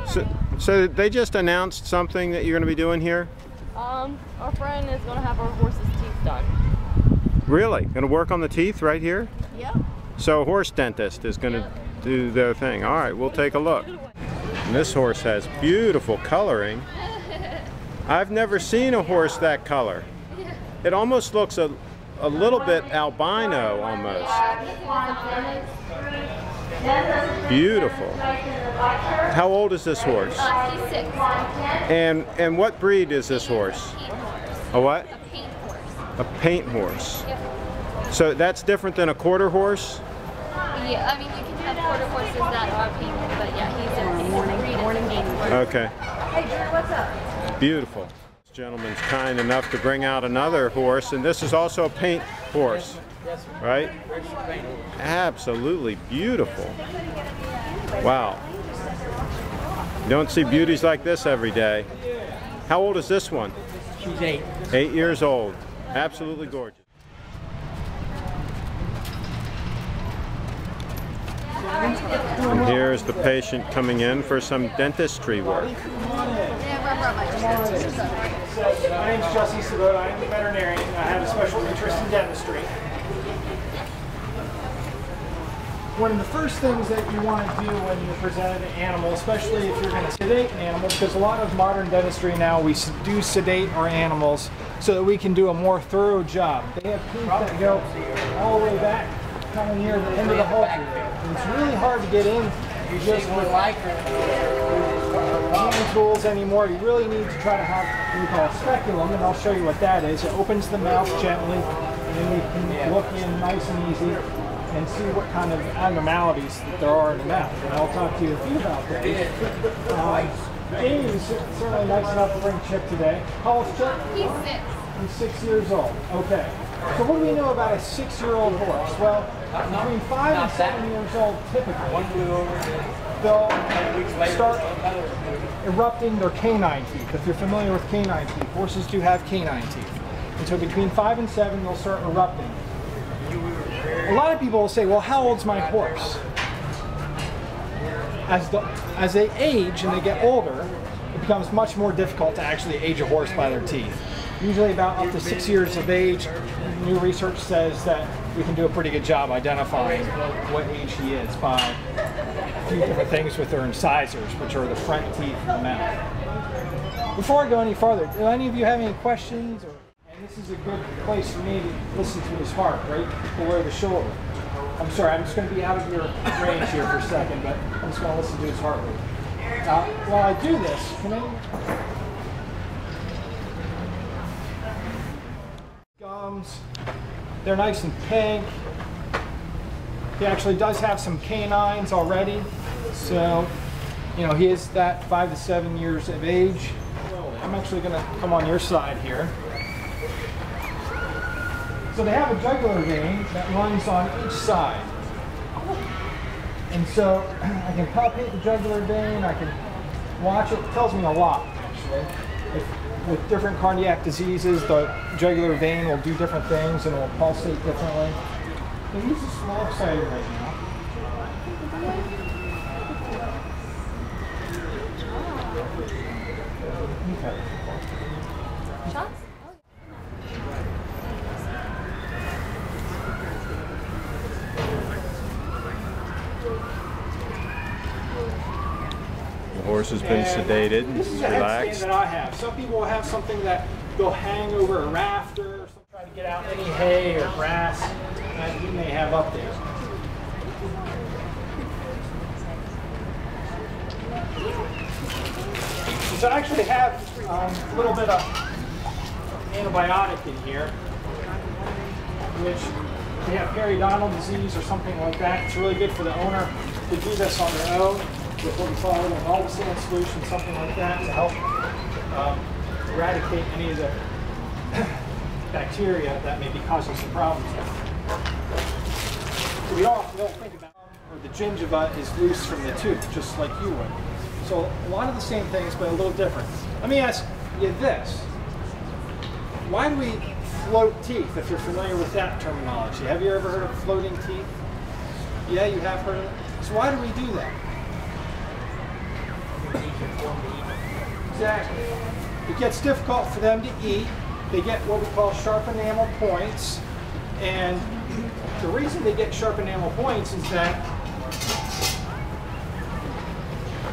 So they just announced something that you're going to be doing here? Our friend is going to have our horse's teeth done. Really? Going to work on the teeth right here? Yep. So a horse dentist is going to do their thing. All right, we'll take a look. And this horse has beautiful coloring. I've never seen a horse that color. It almost looks a little bit albino almost. Beautiful. How old is this horse? He's 6. And what breed is this horse? A what? A paint horse. A paint horse. Yep. So that's different than a quarter horse? Yeah, I mean you can have quarter horses that are painted, but yeah, he's a paint horse. Okay. Hey Drew, what's up? Beautiful. This gentleman's kind enough to bring out another horse, and this is also a paint horse, right? Absolutely beautiful. Wow. You don't see beauties like this every day. How old is this one? She's 8. 8 years old. Absolutely gorgeous. And here's the patient coming in for some dentistry work. My name's Jesse Sabota. I am a veterinarian. I have a special interest in dentistry. One of the first things that you want to do when you're presented an animal, especially if you're going to sedate an animal, because a lot of modern dentistry now, we do sedate our animals so that we can do a more thorough job. They have teeth that go all the way back, kind of near the end of the hole. And it's really hard to get in. You just would like hand tools anymore. You really need to try to have what we call a speculum, and I'll show you what that is. It opens the mouth gently, and then we can look in nice and easy and see what kind of abnormalities that there are in the mouth. And I'll talk to you a few about that. Amy's certainly nice enough to bring Chip today. How old's Chip? He's 6. He's 6 years old. Okay. So what do we know about a 6-year-old horse? Well, between 5 and 7 years old, typically, they'll start erupting their canine teeth. If you're familiar with canine teeth, horses do have canine teeth. And so between 5 and 7, they'll start erupting. A lot of people will say, well, how old's my horse? As they age and they get older, it becomes much more difficult to actually age a horse by their teeth. Usually about up to 6 years of age, new research says that we can do a pretty good job identifying what age he is by a few different things with their incisors, which are the front teeth in the mouth. Before I go any farther, do any of you have any questions? And this is a good place for me to listen to his heart, right below the shoulder. I'm sorry, I'm just going to be out of your range here for a second, but I'm just going to listen to his heart rate. While I do this, can I... Gums, they're nice and pink. He actually does have some canines already, so you know he is that 5 to 7 years of age. I'm actually going to come on your side here. So they have a jugular vein that runs on each side, and so I can palpate the jugular vein. I can watch it. It tells me a lot, actually. With different cardiac diseases, the jugular vein will do different things and it will pulsate differently. And he's a small excited right now. Okay. Shots? The horse has been sedated, This is a head relaxed. stand that I have. Some people will have something that they'll hang over a rafter, or try to get out any hay or grass that you may have up there. So I actually have a little bit of antibiotic in here, which if you have periodontal disease or something like that, it's really good for the owner to do this on their own with what we call a little Allicin solution, something like that, to help eradicate any of the bacteria that may be causing some problems. We don't think about or the gingiva is loose from the tooth, just like you would. So a lot of the same things, but a little different. Let me ask you this. Why do we float teeth, if you're familiar with that terminology? Have you ever heard of floating teeth? Yeah, you have heard of it? So why do we do that? Exactly. It gets difficult for them to eat. They get what we call sharp enamel points. And the reason they get sharp enamel points is that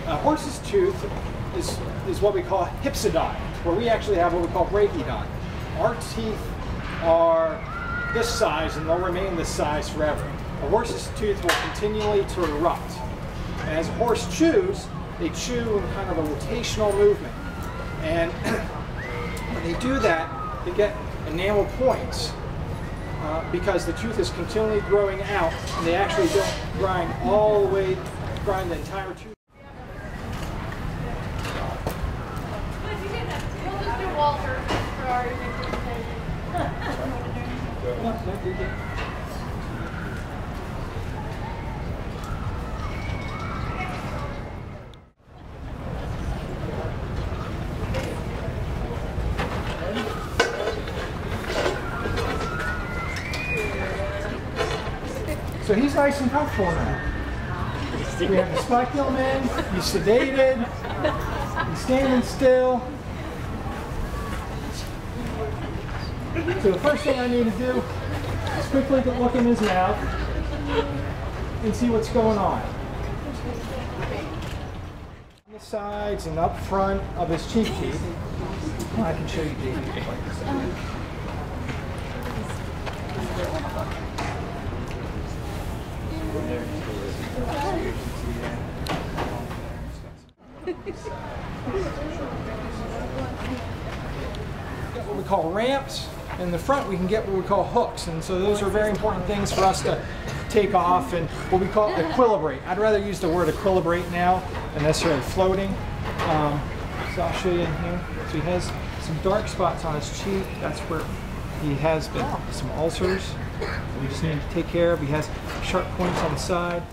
a horse's tooth is what we call hypsodont, where we actually have what we call brachydont. Our teeth are this size and they'll remain this size forever. A horse's tooth will continually to erupt. And as a horse chews, they chew in kind of a rotational movement. And when they do that, they get enamel points because the tooth is continually growing out and they actually don't grind all the way, grind the entire tooth. We'll just do Walter for our presentation. So he's nice and comfortable now. We have the spike in, he's sedated, he's standing still. So the first thing I need to do is quickly look in his mouth and see what's going on. On the sides and up front of his cheek teeth. I can show you David. What we call ramps. In the front we can get what we call hooks, and so those are very important things for us to take off and what we call equilibrate. I'd rather use the word equilibrate now than necessarily floating. So I'll show you in here. So he has some dark spots on his cheek. That's where he has been some ulcers. We just need to take care of. He has sharp points on the side.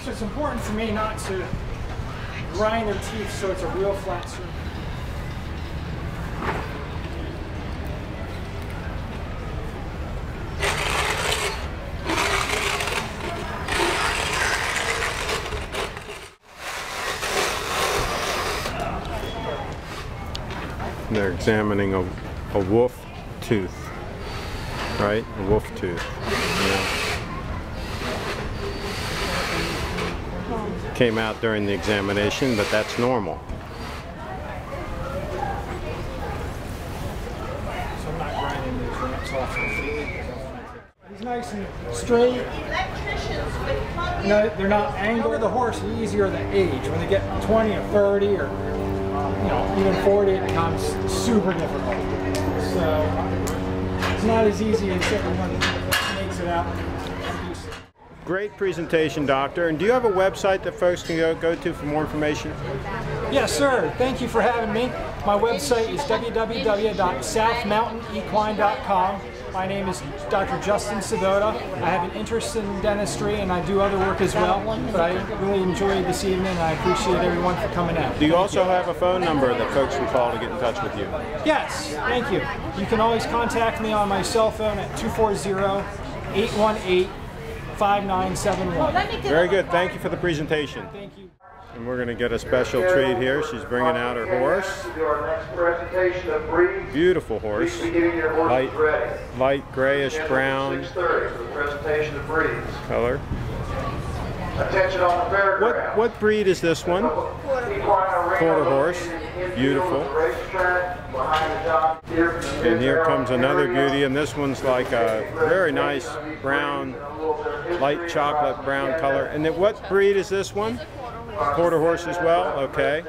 It's important for me not to grind their teeth so it's a real flat surface. They're examining a wolf tooth, right? A wolf tooth. Yeah. Came out during the examination, but that's normal. So I'm not grinding these ramps off. He's nice and straight. You know, they're not angled. The horse, the easier the age. When they get 20 or 30 or even 40, it becomes super difficult. So it's not as easy as everyone makes it out. Great presentation, Doctor. And do you have a website that folks can go to for more information? Yes, sir. Thank you for having me. My website is www.southmountainequine.com. My name is Dr. Justin Sedota. I have an interest in dentistry and I do other work as well, but I really enjoyed this evening and I appreciate everyone for coming out. Do you also have a phone number that folks can call to get in touch with you? Yes, thank you. You can always contact me on my cell phone at 240-818-5971. Very good. Thank you for the presentation. Thank you. And we're going to get a special treat here. She's bringing out her horse. Beautiful horse. Light grayish brown color. What breed is this one? Quarter horse. Beautiful. And here comes another beauty, and this one's like a very nice brown, light chocolate brown color. And then what breed is this one? Quarter horse as well? Okay.